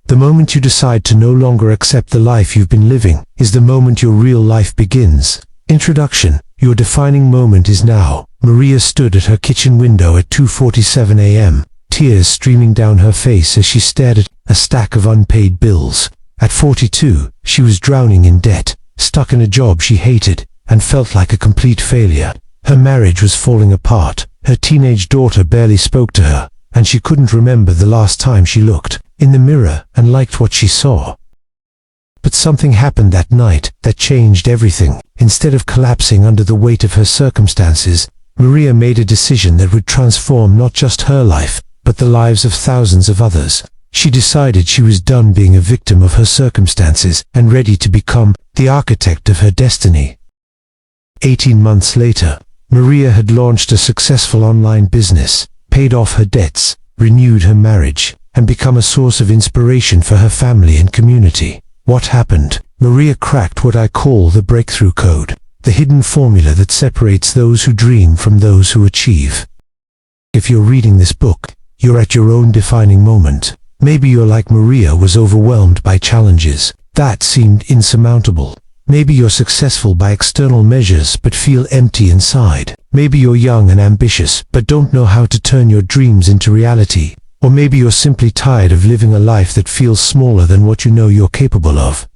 The moment you decide to no longer accept the life you've been living is the moment your real life begins. Introduction. Your defining moment is now. Maria stood at her kitchen window at 2:47 a.m., tears streaming down her face as she stared at a stack of unpaid bills. At 42, she was drowning in debt, stuck in a job she hated, and felt like a complete failure. Her marriage was falling apart, her teenage daughter barely spoke to her, and she couldn't remember the last time she looked in the mirror and liked what she saw. But something happened that night that changed everything. Instead of collapsing under the weight of her circumstances, Maria made a decision that would transform not just her life, but the lives of thousands of others. She decided she was done being a victim of her circumstances and ready to become the architect of her destiny. 18 months later, Maria had launched a successful online business, paid off her debts, renewed her marriage, and become a source of inspiration for her family and community. What happened? Maria cracked what I call the breakthrough code, the hidden formula that separates those who dream from those who achieve. If you're reading this book, you're at your own defining moment. Maybe you're like Maria, was overwhelmed by challenges that seemed insurmountable. Maybe you're successful by external measures but feel empty inside. Maybe you're young and ambitious but don't know how to turn your dreams into reality. Or maybe you're simply tired of living a life that feels smaller than what you know you're capable of.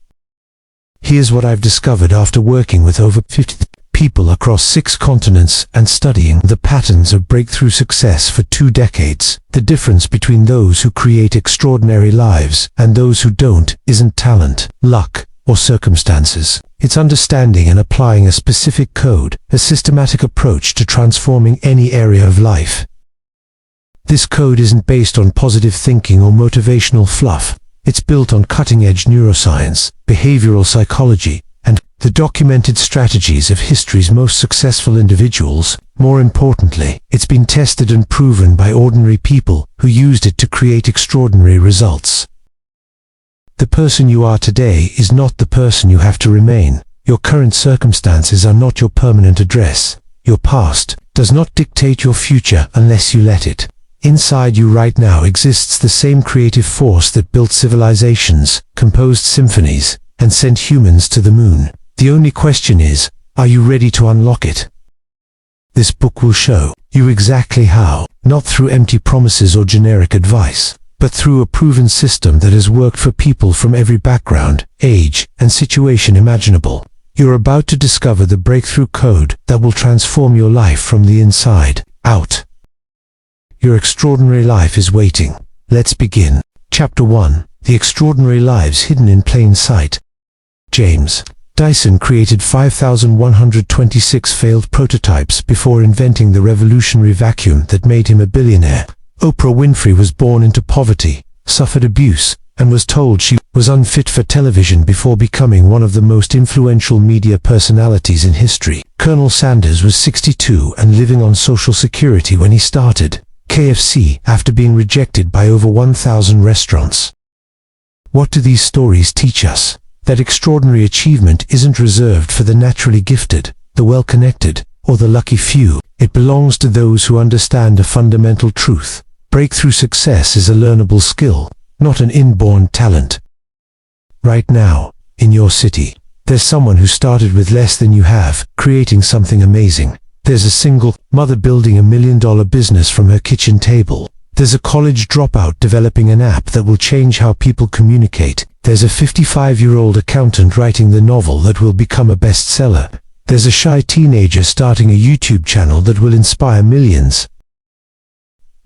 Here's what I've discovered after working with over 50 people across 6 continents and studying the patterns of breakthrough success for 2 decades. The difference between those who create extraordinary lives and those who don't isn't talent, luck, or circumstances. It's understanding and applying a specific code, a systematic approach to transforming any area of life. This code isn't based on positive thinking or motivational fluff. It's built on cutting-edge neuroscience, behavioral psychology, and the documented strategies of history's most successful individuals. More importantly, it's been tested and proven by ordinary people who used it to create extraordinary results. The person you are today is not the person you have to remain. Your current circumstances are not your permanent address. Your past does not dictate your future unless you let it. Inside you right now exists the same creative force that built civilizations, composed symphonies, and sent humans to the moon. The only question is, are you ready to unlock it? This book will show you exactly how, not through empty promises or generic advice, but through a proven system that has worked for people from every background, age, and situation imaginable. You're about to discover the breakthrough code that will transform your life from the inside out. Your extraordinary life is waiting. Let's begin. Chapter 1. The Extraordinary Lives Hidden in Plain Sight. James Dyson created 5,126 failed prototypes before inventing the revolutionary vacuum that made him a billionaire. Oprah Winfrey was born into poverty, suffered abuse, and was told she was unfit for television before becoming one of the most influential media personalities in history. Colonel Sanders was 62 and living on Social Security when he started KFC after being rejected by over 1,000 restaurants. What do these stories teach us? That extraordinary achievement isn't reserved for the naturally gifted, the well-connected, or the lucky few. It belongs to those who understand a fundamental truth. Breakthrough success is a learnable skill, not an inborn talent. Right now, in your city, there's someone who started with less than you have, creating something amazing. There's a single mother building $1 million business from her kitchen table. There's a college dropout developing an app that will change how people communicate. There's a 55-year-old accountant writing the novel that will become a bestseller. There's a shy teenager starting a YouTube channel that will inspire millions.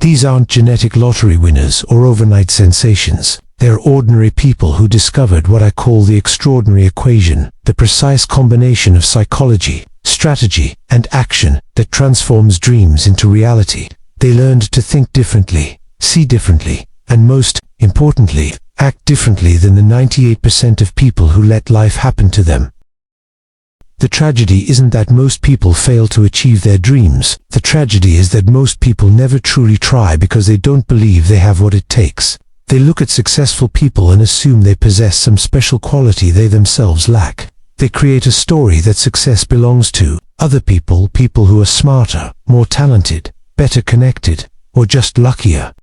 These aren't genetic lottery winners or overnight sensations. They're ordinary people who discovered what I call the extraordinary equation, the precise combination of psychology, strategy, and action that transforms dreams into reality. They learned to think differently, see differently, and most importantly, act differently than the 98% of people who let life happen to them. The tragedy isn't that most people fail to achieve their dreams. The tragedy is that most people never truly try because they don't believe they have what it takes. They look at successful people and assume they possess some special quality they themselves lack. They create a story that success belongs to other people, people who are smarter, more talented, better connected, or just luckier.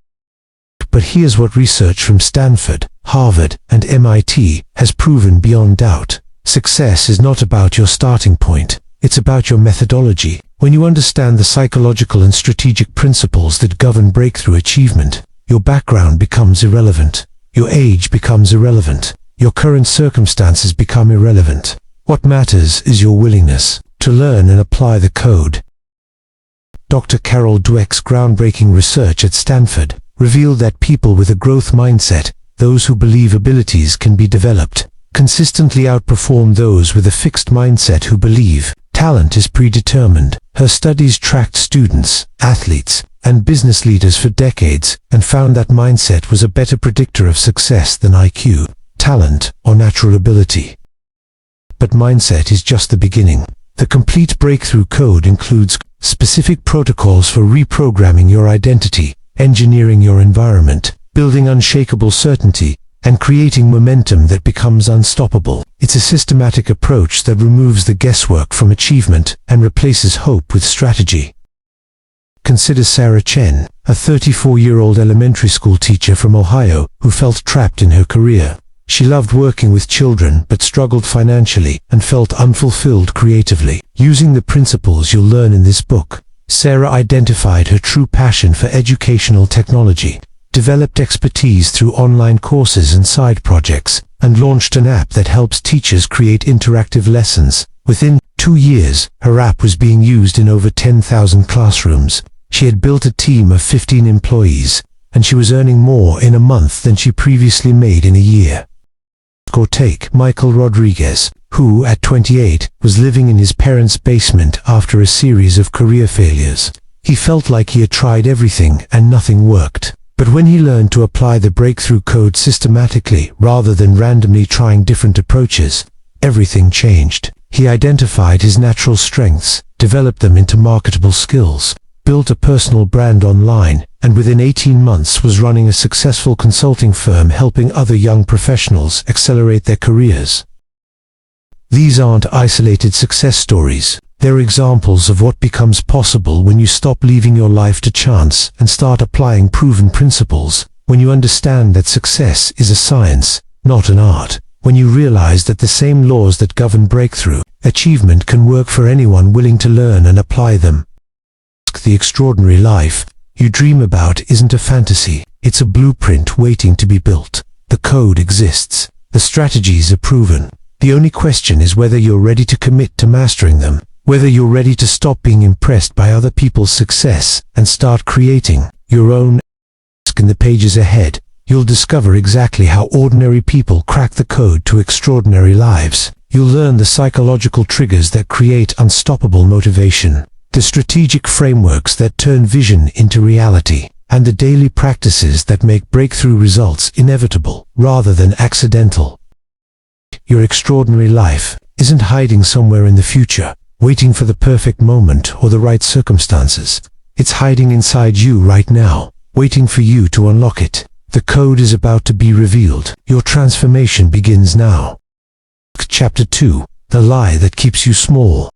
But here's what research from Stanford Harvard, and MIT, has proven beyond doubt. Success is not about your starting point. It's about your methodology. When you understand the psychological and strategic principles that govern breakthrough achievement, your background becomes irrelevant. Your age becomes irrelevant. Your current circumstances become irrelevant. What matters is your willingness to learn and apply the code. Dr. Carol Dweck's groundbreaking research at Stanford revealed that people with a growth mindset, those who believe abilities can be developed, consistently outperform those with a fixed mindset who believe talent is predetermined. Her studies tracked students, athletes, and business leaders for decades and found that mindset was a better predictor of success than IQ, talent, or natural ability. But mindset is just the beginning. The complete breakthrough code includes specific protocols for reprogramming your identity, engineering your environment, building unshakable certainty, and creating momentum that becomes unstoppable. It's a systematic approach that removes the guesswork from achievement and replaces hope with strategy. Consider Sarah Chen, a 34-year-old elementary school teacher from Ohio who felt trapped in her career. She loved working with children but struggled financially and felt unfulfilled creatively. Using the principles you'll learn in this book, Sarah identified her true passion for educational technology, developed expertise through online courses and side projects, and launched an app that helps teachers create interactive lessons. Within 2 years, her app was being used in over 10,000 classrooms. She had built a team of 15 employees, and she was earning more in a month than she previously made in a year. Or take Michael Rodriguez, who, at 28, was living in his parents' basement after a series of career failures. He felt like he had tried everything and nothing worked. But when he learned to apply the breakthrough code systematically rather than randomly trying different approaches, everything changed. He identified his natural strengths, developed them into marketable skills, built a personal brand online, and within 18 months was running a successful consulting firm helping other young professionals accelerate their careers. These aren't isolated success stories. They're examples of what becomes possible when you stop leaving your life to chance and start applying proven principles, when you understand that success is a science, not an art, when you realize that the same laws that govern breakthrough achievement can work for anyone willing to learn and apply them. The extraordinary life you dream about isn't a fantasy, it's a blueprint waiting to be built. The code exists, the strategies are proven. The only question is whether you're ready to commit to mastering them, whether you're ready to stop being impressed by other people's success and start creating your own. In the pages ahead, you'll discover exactly how ordinary people crack the code to extraordinary lives. You'll learn the psychological triggers that create unstoppable motivation, the strategic frameworks that turn vision into reality, and the daily practices that make breakthrough results inevitable rather than accidental. Your extraordinary life isn't hiding somewhere in the future, waiting for the perfect moment or the right circumstances. It's hiding inside you right now, waiting for you to unlock it. The code is about to be revealed. Your transformation begins now. Chapter 2. The lie that keeps you small.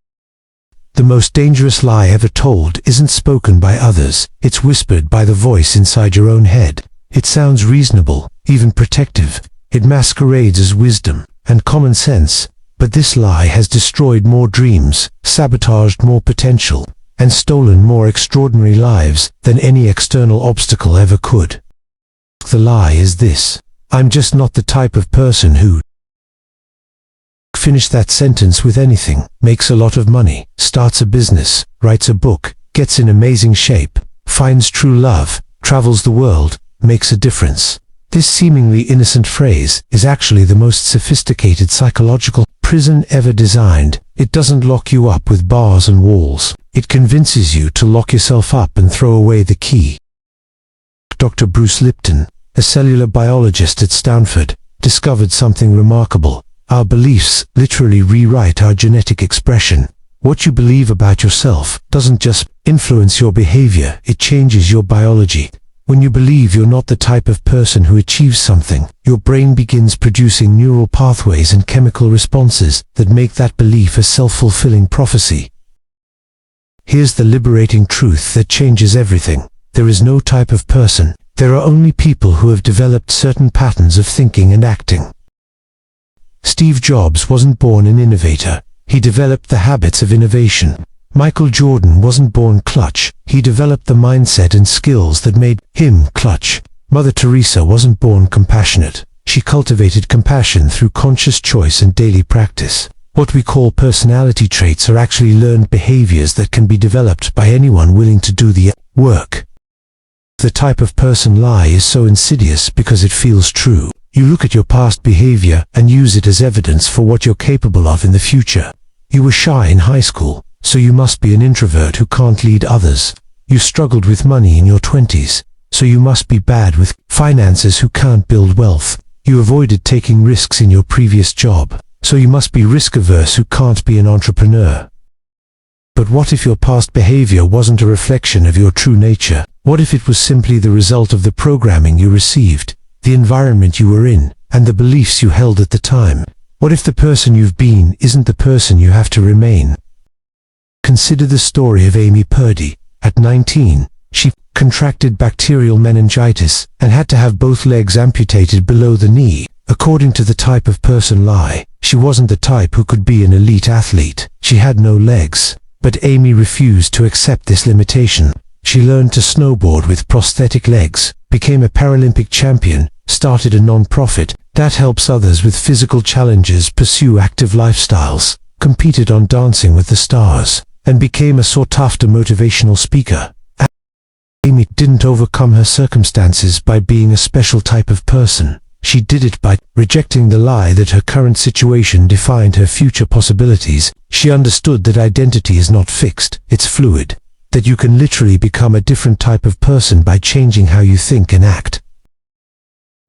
The most dangerous lie ever told isn't spoken by others, it's whispered by the voice inside your own head. It sounds reasonable, even protective. It masquerades as wisdom and common sense, but this lie has destroyed more dreams, sabotaged more potential, and stolen more extraordinary lives than any external obstacle ever could. The lie is this: I'm just not the type of person who. Finish that sentence with anything: makes a lot of money, starts a business, writes a book, gets in amazing shape, finds true love, travels the world, makes a difference. This seemingly innocent phrase is actually the most sophisticated psychological prison ever designed. It doesn't lock you up with bars and walls. It convinces you to lock yourself up and throw away the key. Dr. Bruce Lipton, a cellular biologist at Stanford, discovered something remarkable. Our beliefs literally rewrite our genetic expression. What you believe about yourself doesn't just influence your behavior, it changes your biology. When you believe you're not the type of person who achieves something, your brain begins producing neural pathways and chemical responses that make that belief a self-fulfilling prophecy. Here's the liberating truth that changes everything. There is no type of person, There are only people who have developed certain patterns of thinking and acting. Steve Jobs wasn't born an innovator. He developed the habits of innovation. Michael Jordan wasn't born clutch. He developed the mindset and skills that made him clutch. Mother Teresa wasn't born compassionate. She cultivated compassion through conscious choice and daily practice. What we call personality traits are actually learned behaviors that can be developed by anyone willing to do the work. The type of person lie is so insidious because it feels true. You look at your past behavior and use it as evidence for what you're capable of in the future. You were shy in high school, so you must be an introvert who can't lead others. You struggled with money in your 20s, so you must be bad with finances who can't build wealth. You avoided taking risks in your previous job, so you must be risk-averse who can't be an entrepreneur. But what if your past behavior wasn't a reflection of your true nature? What if it was simply the result of the programming you received, the environment you were in, and the beliefs you held at the time? What if the person you've been isn't the person you have to remain? Consider the story of Amy Purdy. At 19, she contracted bacterial meningitis and had to have both legs amputated below the knee. According to the type of person lie, she wasn't the type who could be an elite athlete. She had no legs. But Amy refused to accept this limitation. She learned to snowboard with prosthetic legs, became a Paralympic champion, started a non-profit that helps others with physical challenges pursue active lifestyles, competed on Dancing with the Stars, and became a sought-after motivational speaker. Amy didn't overcome her circumstances by being a special type of person. She did it by rejecting the lie that her current situation defined her future possibilities. She understood that identity is not fixed, it's fluid, that you can literally become a different type of person by changing how you think and act.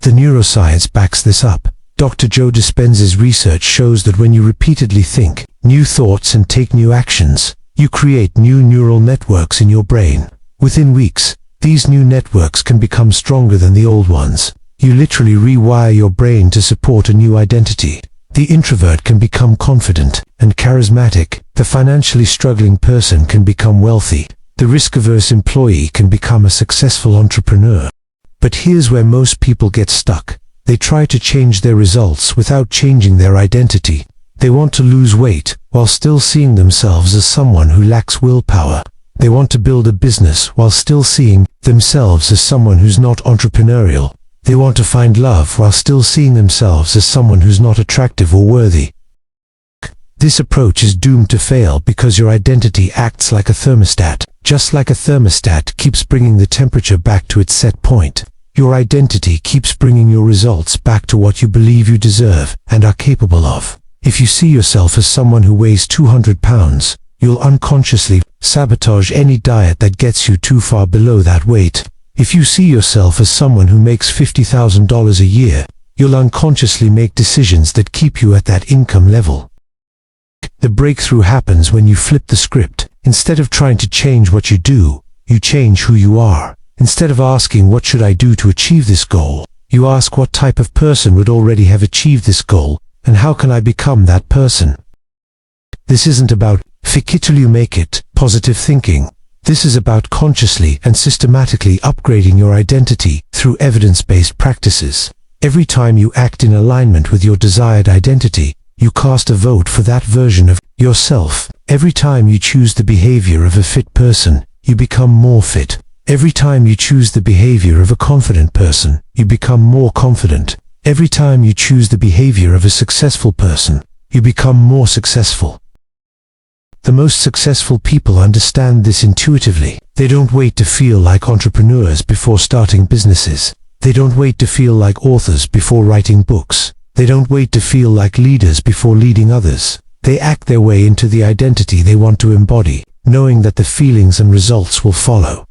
The neuroscience backs this up. Dr. Joe Dispenza's research shows that when you repeatedly think new thoughts and take new actions, you create new neural networks in your brain. Within weeks, these new networks can become stronger than the old ones. You literally rewire your brain to support a new identity. The introvert can become confident and charismatic. The financially struggling person can become wealthy. The risk-averse employee can become a successful entrepreneur. But here's where most people get stuck. They try to change their results without changing their identity. They want to lose weight while still seeing themselves as someone who lacks willpower. They want to build a business while still seeing themselves as someone who's not entrepreneurial. They want to find love while still seeing themselves as someone who's not attractive or worthy. This approach is doomed to fail because your identity acts like a thermostat. Just like a thermostat keeps bringing the temperature back to its set point, your identity keeps bringing your results back to what you believe you deserve and are capable of. If you see yourself as someone who weighs 200 pounds, you'll unconsciously sabotage any diet that gets you too far below that weight. If you see yourself as someone who makes $50,000 a year, you'll unconsciously make decisions that keep you at that income level. The breakthrough happens when you flip the script. Instead of trying to change what you do, you change who you are. Instead of asking what should I do to achieve this goal, you ask what type of person would already have achieved this goal, and how can I become that person? This isn't about fake it till you make it, positive thinking. This is about consciously and systematically upgrading your identity through evidence-based practices. Every time you act in alignment with your desired identity, you cast a vote for that version of yourself. Every time you choose the behavior of a fit person, you become more fit. Every time you choose the behavior of a confident person, you become more confident. Every time you choose the behavior of a successful person, you become more successful. The most successful people understand this intuitively. They don't wait to feel like entrepreneurs before starting businesses. They don't wait to feel like authors before writing books. They don't wait to feel like leaders before leading others. They act their way into the identity they want to embody, knowing that the feelings and results will follow.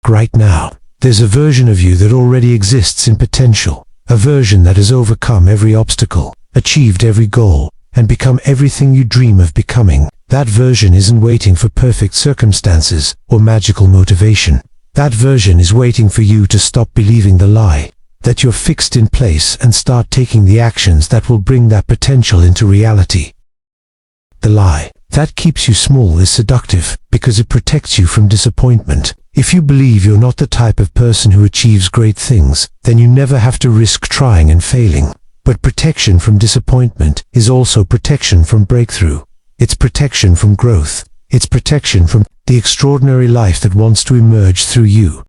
Right now, there's a version of you that already exists in potential, a version that has overcome every obstacle, achieved every goal, and become everything you dream of becoming. That version isn't waiting for perfect circumstances or magical motivation. That version is waiting for you to stop believing the lie that you're fixed in place and start taking the actions that will bring that potential into reality. The lie that keeps you small is seductive because it protects you from disappointment. If you believe you're not the type of person who achieves great things, then you never have to risk trying and failing. But protection from disappointment is also protection from breakthrough. It's protection from growth. It's protection from the extraordinary life that wants to emerge through you.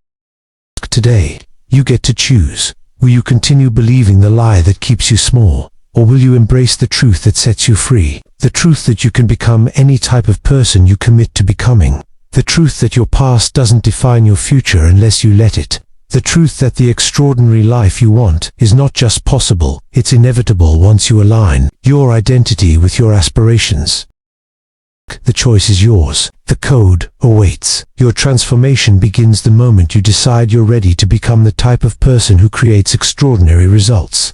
Today, you get to choose. Will you continue believing the lie that keeps you small? Or will you embrace the truth that sets you free? The truth that you can become any type of person you commit to becoming. The truth that your past doesn't define your future unless you let it. The truth that the extraordinary life you want is not just possible, it's inevitable once you align your identity with your aspirations. The choice is yours. The code awaits. Your transformation begins the moment you decide you're ready to become the type of person who creates extraordinary results.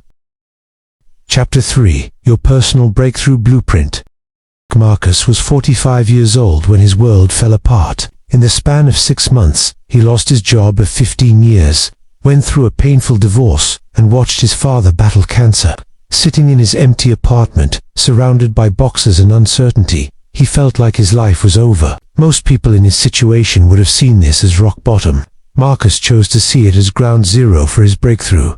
Chapter 3. Your Personal Breakthrough Blueprint. Marcus was 45 years old when his world fell apart. In the span of 6 months, he lost his job of 15 years, went through a painful divorce, and watched his father battle cancer. Sitting in his empty apartment, surrounded by boxes and uncertainty, he felt like his life was over. Most people in his situation would have seen this as rock bottom. Marcus chose to see it as ground zero for his breakthrough.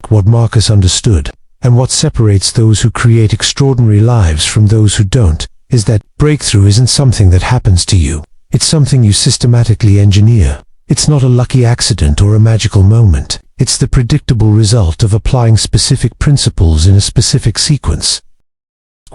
What Marcus understood, and what separates those who create extraordinary lives from those who don't, is that breakthrough isn't something that happens to you. It's something you systematically engineer. It's not a lucky accident or a magical moment. It's the predictable result of applying specific principles in a specific sequence.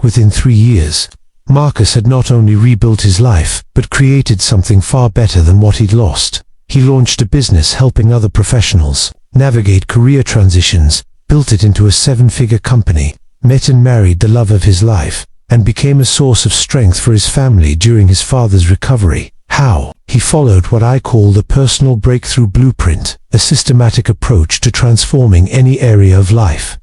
Within 3 years, Marcus had not only rebuilt his life, but created something far better than what he'd lost. He launched a business helping other professionals navigate career transitions, built it into a 7-figure company, met and married the love of his life, and became a source of strength for his family during his father's recovery. How? He followed what I call the Personal Breakthrough Blueprint, a systematic approach to transforming any area of life.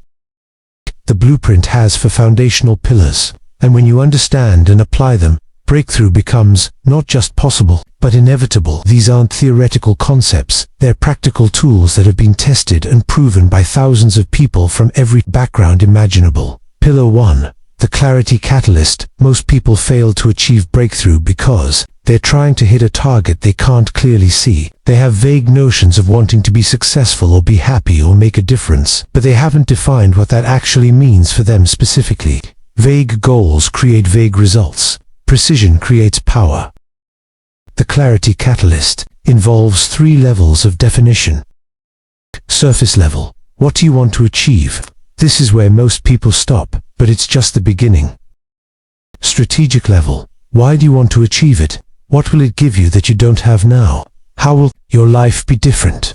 The blueprint has 4 foundational pillars, and when you understand and apply them, breakthrough becomes not just possible, but inevitable. These aren't theoretical concepts, they're practical tools that have been tested and proven by thousands of people from every background imaginable. Pillar 1. The clarity catalyst. Most people fail to achieve breakthrough because they're trying to hit a target they can't clearly see. They have vague notions of wanting to be successful or be happy or make a difference, but they haven't defined what that actually means for them specifically. Vague goals create vague results. Precision creates power. The clarity catalyst involves 3 levels of definition. Surface level. What do you want to achieve? This is where most people stop, but it's just the beginning. Strategic level. Why do you want to achieve it? What will it give you that you don't have now? How will your life be different?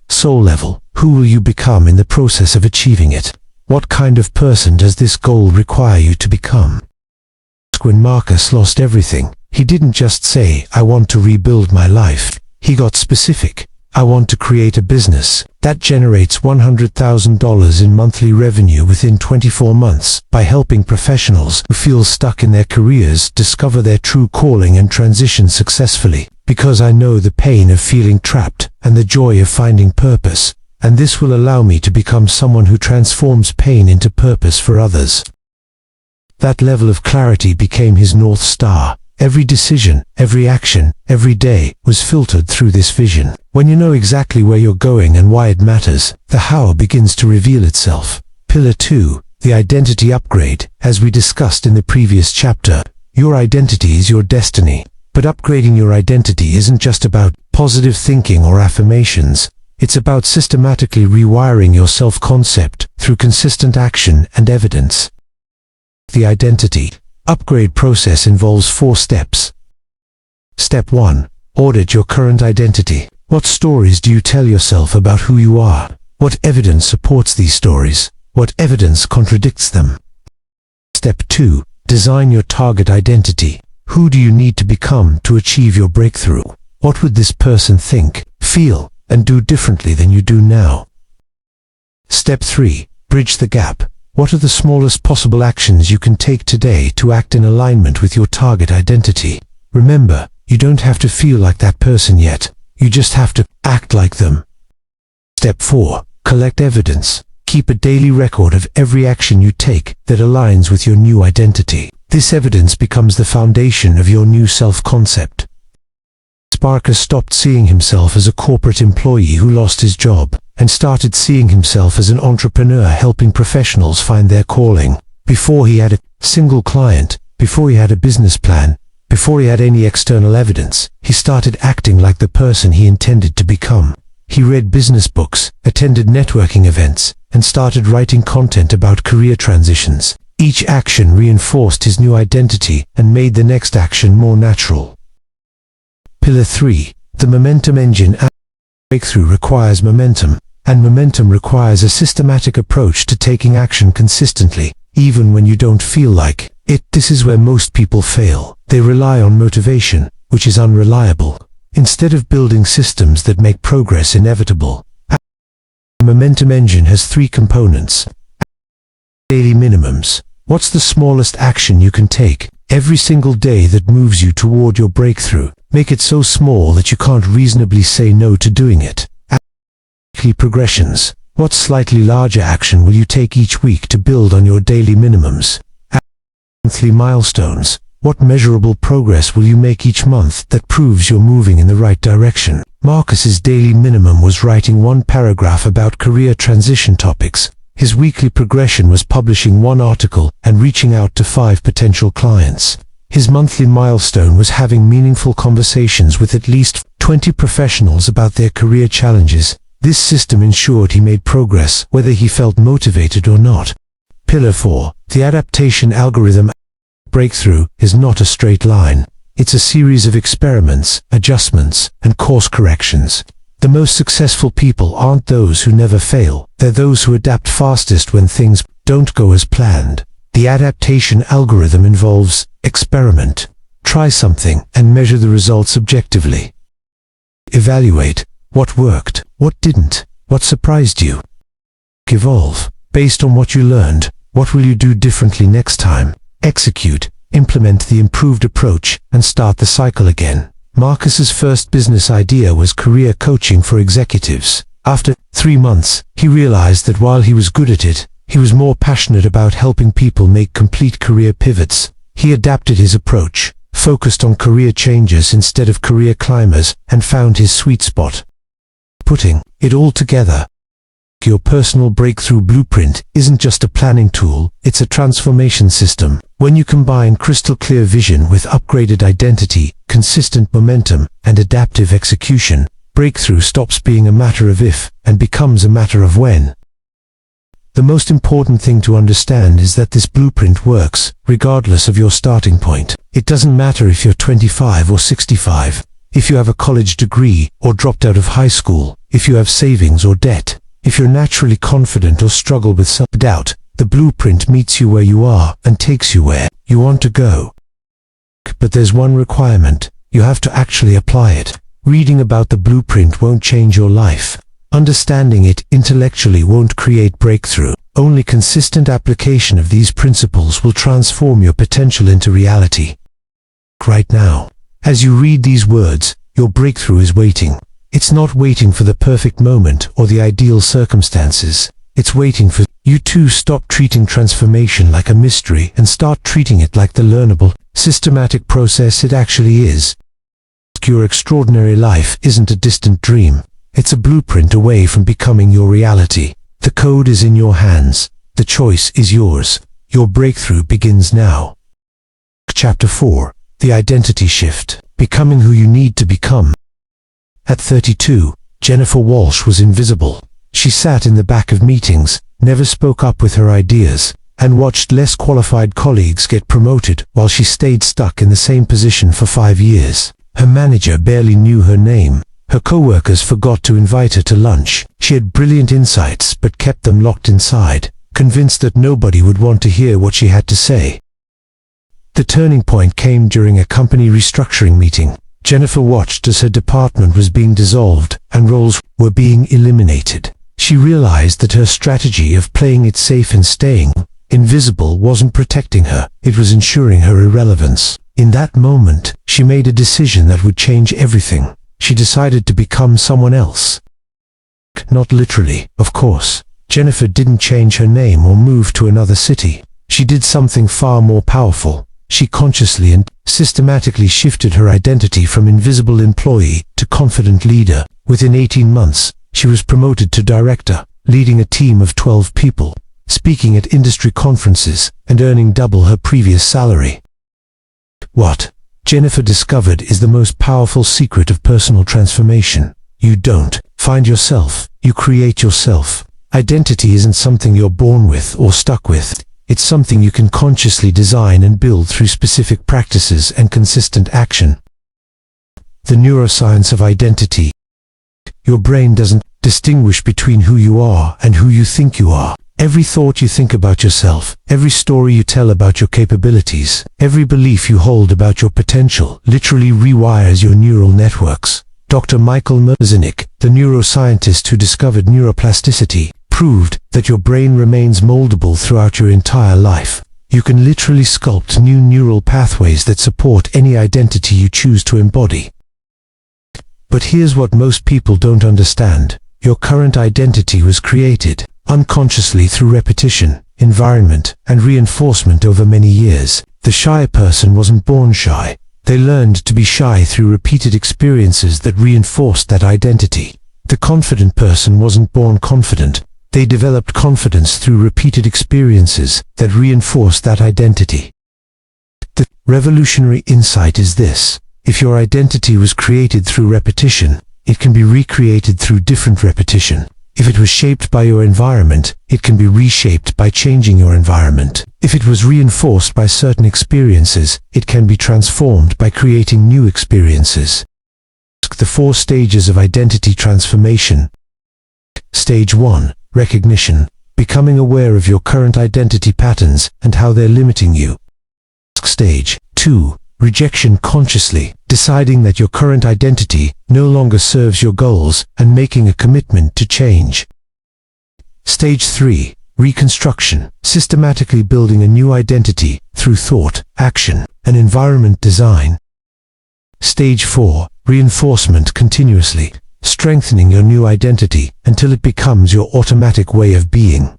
Soul level. Who will you become in the process of achieving it? What kind of person does this goal require you to become? When Marcus lost everything, he didn't just say, "I want to rebuild my life." He got specific. "I want to create a business that generates $100,000 in monthly revenue within 24 months by helping professionals who feel stuck in their careers discover their true calling and transition successfully. Because I know the pain of feeling trapped and the joy of finding purpose, and this will allow me to become someone who transforms pain into purpose for others." That level of clarity became his North Star. Every decision, every action, every day was filtered through this vision. When you know exactly where you're going and why it matters, the how begins to reveal itself. Pillar 2, the identity upgrade. As we discussed in the previous chapter, your identity is your destiny. But upgrading your identity isn't just about positive thinking or affirmations. It's about systematically rewiring your self-concept through consistent action and evidence. The identity upgrade process involves 4 steps. Step 1. Audit your current identity. What stories do you tell yourself about who you are? What evidence supports these stories? What evidence contradicts them? Step 2. Design your target identity. Who do you need to become to achieve your breakthrough? What would this person think, feel, and do differently than you do now? Step 3. Bridge the gap. What are the smallest possible actions you can take today to act in alignment with your target identity? Remember, you don't have to feel like that person yet. You just have to act like them. Step 4. Collect evidence. Keep a daily record of every action you take that aligns with your new identity. This evidence becomes the foundation of your new self-concept. Sparker stopped seeing himself as a corporate employee who lost his job, and started seeing himself as an entrepreneur helping professionals find their calling. Before he had a single client, before he had a business plan, before he had any external evidence, he started acting like the person he intended to become. He read business books, attended networking events, and started writing content about career transitions. Each action reinforced his new identity and made the next action more natural. Pillar 3. The momentum engine. Breakthrough requires momentum, and momentum requires a systematic approach to taking action consistently, even when you don't feel like it. This is where most people fail. They rely on motivation, which is unreliable, instead of building systems that make progress inevitable. The momentum engine has 3 components. Daily minimums. What's the smallest action you can take every single day that moves you toward your breakthrough? Make it so small that you can't reasonably say no to doing it. Weekly progressions. What slightly larger action will you take each week to build on your daily minimums? Monthly milestones. What measurable progress will you make each month that proves you're moving in the right direction? Marcus's daily minimum was writing 1 paragraph about career transition topics. His weekly progression was publishing 1 article and reaching out to 5 potential clients. His monthly milestone was having meaningful conversations with at least 20 professionals about their career challenges. This system ensured he made progress whether he felt motivated or not. Pillar 4. The adaptation algorithm. Breakthrough is not a straight line. It's a series of experiments, adjustments, and course corrections. The most successful people aren't those who never fail. They're those who adapt fastest when things don't go as planned. The adaptation algorithm involves experiment. Try something and measure the results objectively. Evaluate what worked, what didn't, what surprised you. Evolve. Based on what you learned, what will you do differently next time? Execute. Implement the improved approach and start the cycle again. Marcus's first business idea was career coaching for executives. After 3 months, he realized that while he was good at it, he was more passionate about helping people make complete career pivots. He adapted his approach, focused on career changers instead of career climbers, and found his sweet spot. Putting it all together. Your personal breakthrough blueprint isn't just a planning tool, it's a transformation system. When you combine crystal clear vision with upgraded identity, consistent momentum, and adaptive execution, breakthrough stops being a matter of if and becomes a matter of when. The most important thing to understand is that this blueprint works regardless of your starting point. It doesn't matter if you're 25 or 65, if you have a college degree or dropped out of high school, if you have savings or debt, if you're naturally confident or struggle with self-doubt. The blueprint meets you where you are and takes you where you want to go. But there's one requirement: you have to actually apply it. Reading about the blueprint won't change your life. Understanding it intellectually won't create breakthrough. Only consistent application of these principles will transform your potential into reality. Right now, as you read these words, your breakthrough is waiting. It's not waiting for the perfect moment or the ideal circumstances. It's waiting for you to stop treating transformation like a mystery and start treating it like the learnable, systematic process it actually is. Your extraordinary life isn't a distant dream. It's a blueprint away from becoming your reality. The code is in your hands. The choice is yours. Your breakthrough begins now. Chapter 4. The Identity Shift. Becoming who you need to become. At 32, Jennifer Walsh was invisible. She sat in the back of meetings, never spoke up with her ideas, and watched less qualified colleagues get promoted while she stayed stuck in the same position for 5 years. Her manager barely knew her name. Her co-workers forgot to invite her to lunch. She had brilliant insights but kept them locked inside, convinced that nobody would want to hear what she had to say. The turning point came during a company restructuring meeting. Jennifer watched as her department was being dissolved and roles were being eliminated. She realized that her strategy of playing it safe and staying invisible wasn't protecting her, it was ensuring her irrelevance. In that moment, she made a decision that would change everything. She decided to become someone else. Not literally, of course. Jennifer didn't change her name or move to another city. She did something far more powerful. she consciously and systematically shifted her identity from invisible employee to confident leader. Within 18 months, she was promoted to director, leading a team of 12 people, speaking at industry conferences, and earning double her previous salary. What Jennifer discovered is the most powerful secret of personal transformation. You don't find yourself, you create yourself. Identity isn't something you're born with or stuck with. It's something you can consciously design and build through specific practices and consistent action. The neuroscience of identity. Your brain doesn't distinguish between who you are and who you think you are. Every thought you think about yourself, every story you tell about your capabilities, every belief you hold about your potential literally rewires your neural networks. Dr. Michael Merzenich, the neuroscientist who discovered neuroplasticity, proved that your brain remains moldable throughout your entire life. You can literally sculpt new neural pathways that support any identity you choose to embody. But here's what most people don't understand. Your current identity was created unconsciously through repetition, environment, and reinforcement over many years. The shy person wasn't born shy. They learned to be shy through repeated experiences that reinforced that identity. The confident person wasn't born confident. They developed confidence through repeated experiences that reinforced that identity. The revolutionary insight is this: if your identity was created through repetition, it can be recreated through different repetition. If it was shaped by your environment, it can be reshaped by changing your environment. If it was reinforced by certain experiences, it can be transformed by creating new experiences. The 4 stages of identity transformation. Stage 1. Recognition. Becoming aware of your current identity patterns and how they're limiting you. Stage 2. Rejection consciously. Deciding that your current identity no longer serves your goals and making a commitment to change. Stage 3. Reconstruction. Systematically building a new identity through thought, action, and environment design. Stage 4. Reinforcement continuously. Strengthening your new identity until it becomes your automatic way of being.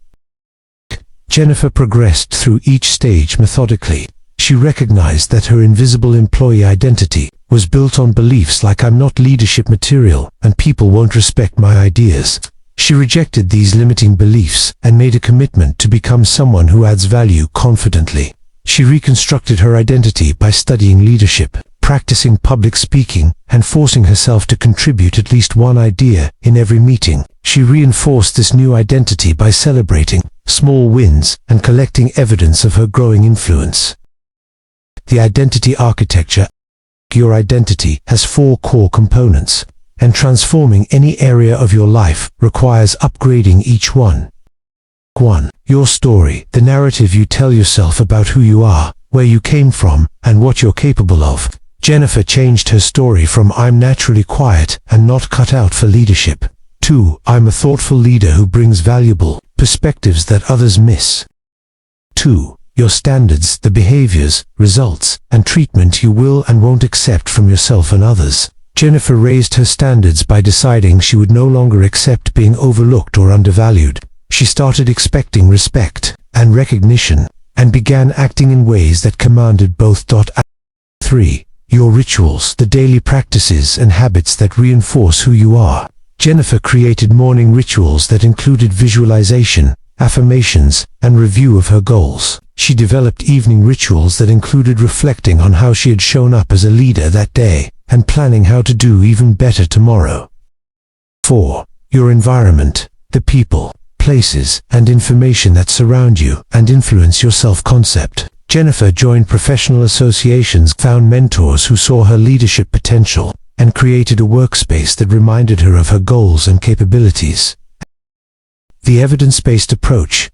Jennifer progressed through each stage methodically. She recognized that her invisible employee identity was built on beliefs like "I'm not leadership material" and "people won't respect my ideas." She rejected these limiting beliefs and made a commitment to become someone who adds value confidently. She reconstructed her identity by studying leadership, practicing public speaking, and forcing herself to contribute at least one idea in every meeting. She reinforced this new identity by celebrating small wins and collecting evidence of her growing influence. The identity architecture. Your identity has 4 core components, and transforming any area of your life requires upgrading each one. 1. Your story, the narrative you tell yourself about who you are, where you came from, and what you're capable of. Jennifer changed her story from "I'm naturally quiet and not cut out for leadership" to "I'm a thoughtful leader who brings valuable perspectives that others miss." 2. Your standards, the behaviors, results, and treatment you will and won't accept from yourself and others. Jennifer raised her standards by deciding she would no longer accept being overlooked or undervalued. She started expecting respect and recognition, and began acting in ways that commanded both. 3. Your rituals, the daily practices and habits that reinforce who you are. Jennifer created morning rituals that included visualization, affirmations, and review of her goals. She developed evening rituals that included reflecting on how she had shown up as a leader that day, and planning how to do even better tomorrow. 4. Your environment, the people, places, and information that surround you and influence your self-concept. Jennifer joined professional associations, found mentors who saw her leadership potential, and created a workspace that reminded her of her goals and capabilities. The evidence-based approach.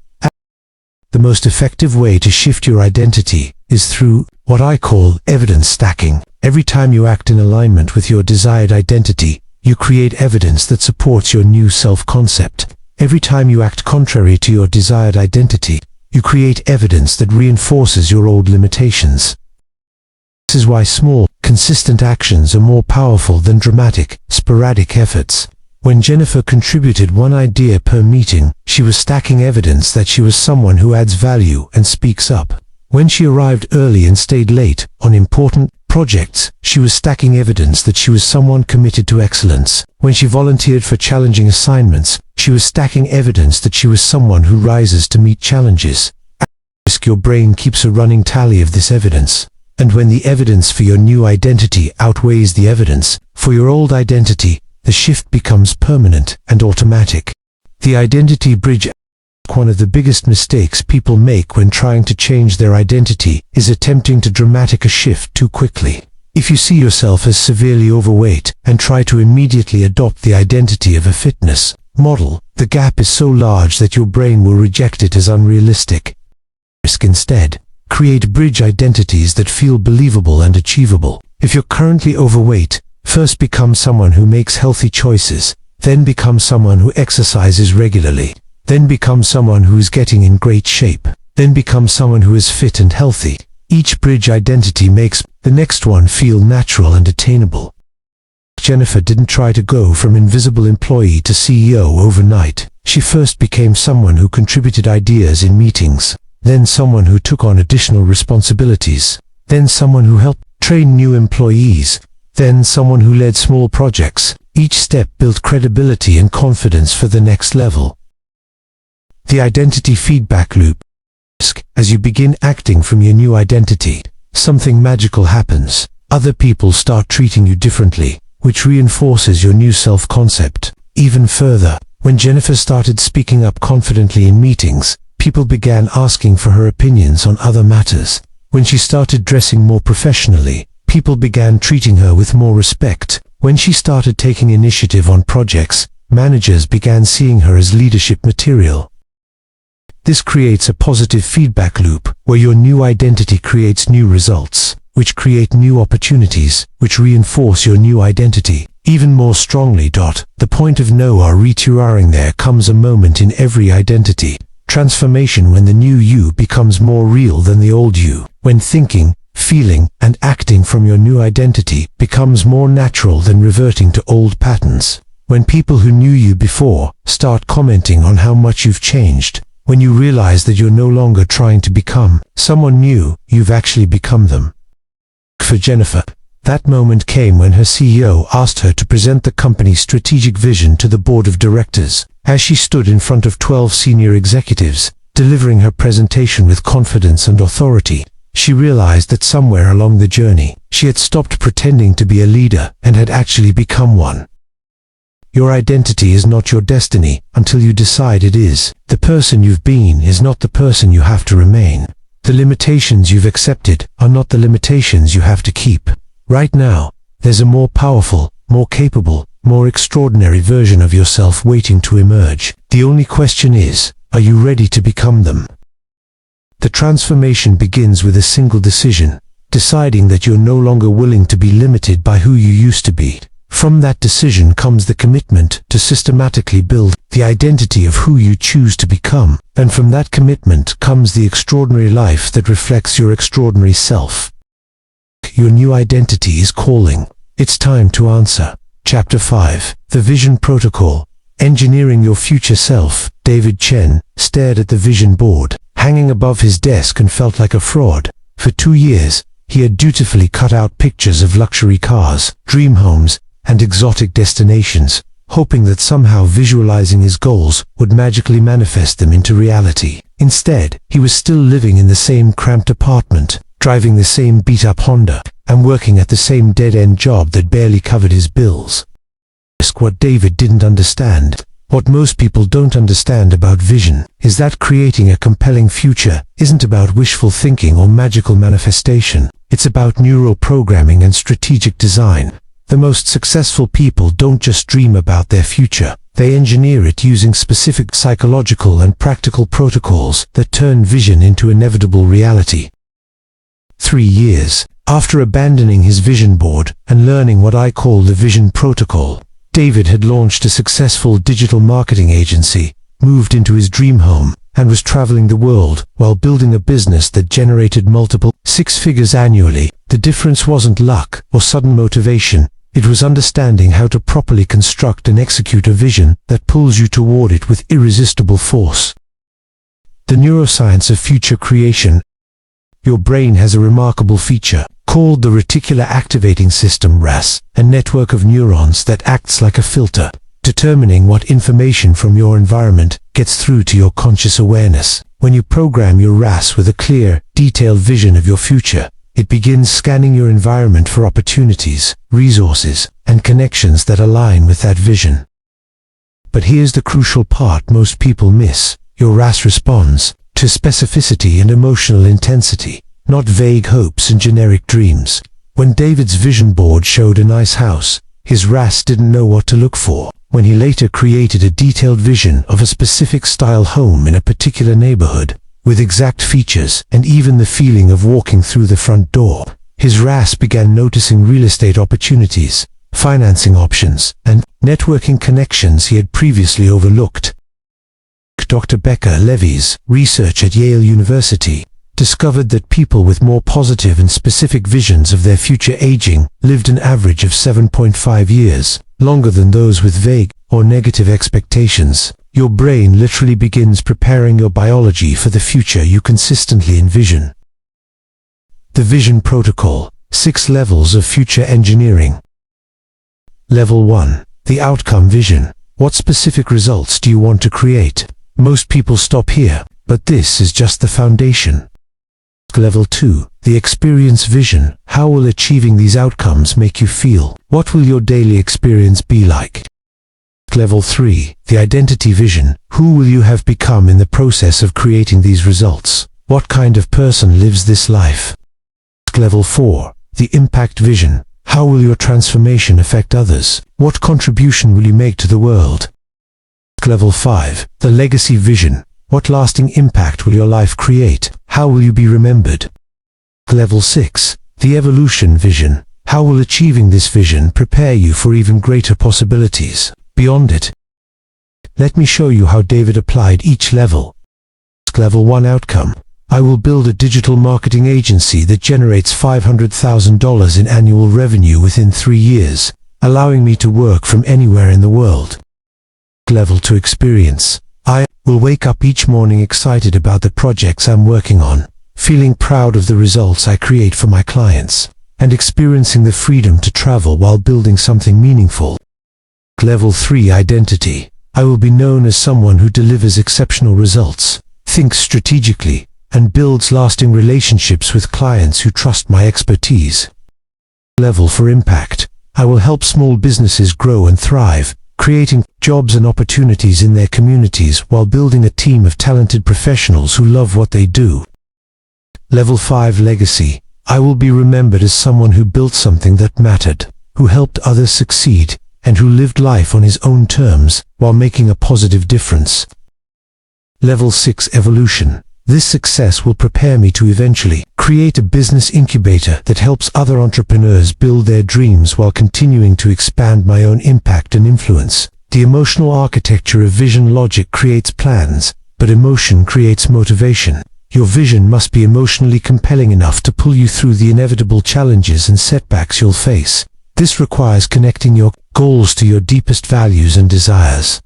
The most effective way to shift your identity is through what I call evidence stacking. Every time you act in alignment with your desired identity, you create evidence that supports your new self-concept. Every time you act contrary to your desired identity, you create evidence that reinforces your old limitations. This is why small, consistent actions are more powerful than dramatic, sporadic efforts. When Jennifer contributed one idea per meeting, she was stacking evidence that she was someone who adds value and speaks up. When she arrived early and stayed late on important projects, she was stacking evidence that she was someone committed to excellence. When she volunteered for challenging assignments, she was stacking evidence that she was someone who rises to meet challenges. Your brain keeps a running tally of this evidence. And when the evidence for your new identity outweighs the evidence for your old identity, the shift becomes permanent and automatic. The identity bridge. One of the biggest mistakes people make when trying to change their identity is attempting to dramatic a shift too quickly. If you see yourself as severely overweight and try to immediately adopt the identity of a fitness model, the gap is so large that your brain will reject it as unrealistic. Instead, create bridge identities that feel believable and achievable. If you're currently overweight, first become someone who makes healthy choices, then become someone who exercises regularly, then become someone who is getting in great shape, then become someone who is fit and healthy. Each bridge identity makes the next one feel natural and attainable. Jennifer didn't try to go from invisible employee to CEO overnight. She first became someone who contributed ideas in meetings, then someone who took on additional responsibilities, then someone who helped train new employees, then someone who led small projects. Each step built credibility and confidence for the next level. The identity feedback loop. As you begin acting from your new identity, something magical happens. Other people start treating you differently, which reinforces your new self-concept. Even further, when Jennifer started speaking up confidently in meetings, people began asking for her opinions on other matters. When she started dressing more professionally, people began treating her with more respect. When she started taking initiative on projects, managers began seeing her as leadership material. This creates a positive feedback loop, where your new identity creates new results, which create new opportunities, which reinforce your new identity even more strongly. The point of no returning there comes a moment in every identity transformation when the new you becomes more real than the old you, when thinking, feeling, and acting from your new identity becomes more natural than reverting to old patterns, when people who knew you before start commenting on how much you've changed, when you realize that you're no longer trying to become someone new, you've actually become them. For Jennifer, that moment came when her CEO asked her to present the company's strategic vision to the board of directors. As she stood in front of 12 senior executives, delivering her presentation with confidence and authority, she realized that somewhere along the journey, she had stopped pretending to be a leader and had actually become one. Your identity is not your destiny until you decide it is. The person you've been is not the person you have to remain. The limitations you've accepted are not the limitations you have to keep. Right now, there's a more powerful, more capable, more extraordinary version of yourself waiting to emerge. The only question is, are you ready to become them? The transformation begins with a single decision, deciding that you're no longer willing to be limited by who you used to be. From that decision comes the commitment to systematically build the identity of who you choose to become, and from that commitment comes the extraordinary life that reflects your extraordinary self. Your new identity is calling. It's time to answer. Chapter 5. The Vision Protocol. Engineering Your Future Self. David Chen stared at the vision board, hanging above his desk, and felt like a fraud. For 2 years, he had dutifully cut out pictures of luxury cars, dream homes, and exotic destinations, hoping that somehow visualizing his goals would magically manifest them into reality. Instead, he was still living in the same cramped apartment, driving the same beat-up Honda, and working at the same dead-end job that barely covered his bills. What David didn't understand, what most people don't understand about vision, is that creating a compelling future isn't about wishful thinking or magical manifestation. It's about neural programming and strategic design. The most successful people don't just dream about their future. They engineer it using specific psychological and practical protocols that turn vision into inevitable reality. 3 years after abandoning his vision board and learning what I call the Vision Protocol, David had launched a successful digital marketing agency, moved into his dream home, and was traveling the world while building a business that generated multiple 6 figures annually. The difference wasn't luck or sudden motivation. It was understanding how to properly construct and execute a vision that pulls you toward it with irresistible force. The neuroscience of future creation. Your brain has a remarkable feature called the reticular activating system (RAS), a network of neurons that acts like a filter, determining what information from your environment gets through to your conscious awareness. When you program your RAS with a clear, detailed vision of your future, it begins scanning your environment for opportunities, resources, and connections that align with that vision. But here's the crucial part most people miss. Your RAS responds to specificity and emotional intensity, not vague hopes and generic dreams. When David's vision board showed a nice house, his RAS didn't know what to look for. When he later created a detailed vision of a specific style home in a particular neighborhood, with exact features and even the feeling of walking through the front door, his RAS began noticing real estate opportunities, financing options, and networking connections he had previously overlooked. Dr. Becca Levy's research at Yale University discovered that people with more positive and specific visions of their future aging lived an average of 7.5 years, longer than those with vague or negative expectations. Your brain literally begins preparing your biology for the future you consistently envision. The Vision Protocol: 6 levels of future engineering. Level 1. The outcome vision. What specific results do you want to create? Most people stop here, but this is just the foundation. Level 2. The experience vision. How will achieving these outcomes make you feel? What will your daily experience be like? Level 3. The identity vision. Who will you have become in the process of creating these results? What kind of person lives this life? Level 4. The impact vision. How will your transformation affect others? What contribution will you make to the world? Level 5. The legacy vision. What lasting impact will your life create? How will you be remembered? Level 6. The evolution vision. How will achieving this vision prepare you for even greater possibilities beyond it? Let me show you how David applied each level. Level 1 outcome. I will build a digital marketing agency that generates $500,000 in annual revenue within 3 years, allowing me to work from anywhere in the world. Level 2 experience. I will wake up each morning excited about the projects I'm working on, feeling proud of the results I create for my clients, and experiencing the freedom to travel while building something meaningful. Level 3 identity. I will be known as someone who delivers exceptional results, thinks strategically, and builds lasting relationships with clients who trust my expertise. Level 4 impact. I will help small businesses grow and thrive, creating jobs and opportunities in their communities while building a team of talented professionals who love what they do. Level 5 legacy. I will be remembered as someone who built something that mattered, who helped others succeed, and who lived life on his own terms while making a positive difference. Level 6 evolution. This success will prepare me to eventually create a business incubator that helps other entrepreneurs build their dreams while continuing to expand my own impact and influence. The emotional architecture of vision logic creates plans, but emotion creates motivation. Your vision must be emotionally compelling enough to pull you through the inevitable challenges and setbacks you'll face. This requires connecting your goals to your deepest values and desires.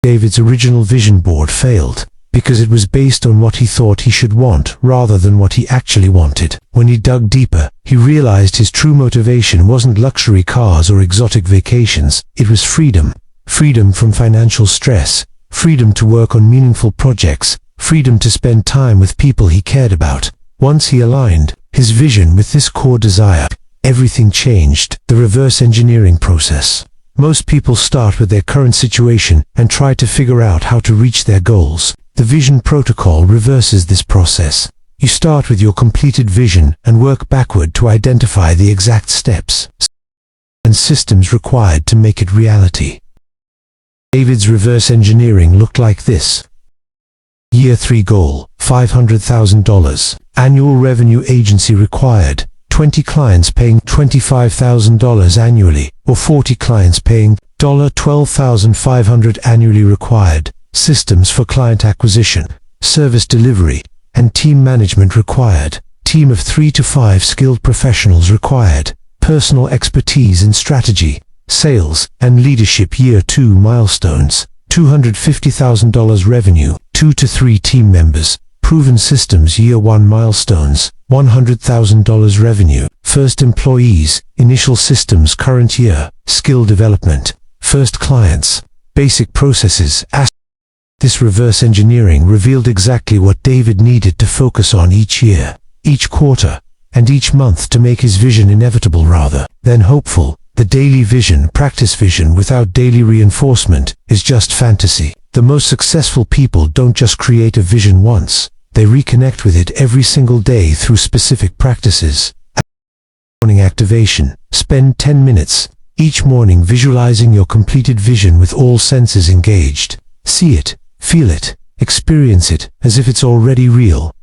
David's original vision board failed because it was based on what he thought he should want rather than what he actually wanted. When he dug deeper, he realized his true motivation wasn't luxury cars or exotic vacations. It was freedom. Freedom from financial stress, freedom to work on meaningful projects, freedom to spend time with people he cared about. Once he aligned his vision with this core desire, everything changed. The reverse engineering process. Most people start with their current situation and try to figure out how to reach their goals. The Vision Protocol reverses this process. You start with your completed vision and work backward to identify the exact steps and systems required to make it reality. David's reverse engineering looked like this. Year 3 goal, $500,000. Annual revenue agency required, 20 clients paying $25,000 annually, or 40 clients paying $12,500 annually required. Systems for client acquisition, service delivery, and team management required. Team of 3 to 5 skilled professionals required. Personal expertise in strategy, sales, and leadership. Year 2 milestones, $250,000 revenue, 2 to 3 team members, proven systems, year 1 milestones, $100,000 revenue, first employees, initial systems, current year, skill development, first clients, basic processes. This reverse engineering revealed exactly what David needed to focus on each year, each quarter, and each month to make his vision inevitable rather than hopeful. The daily vision, practice vision without daily reinforcement, is just fantasy. The most successful people don't just create a vision once, they reconnect with it every single day through specific practices. Morning activation. Spend 10 minutes each morning visualizing your completed vision with all senses engaged. See it, feel it, experience it as if it's already real.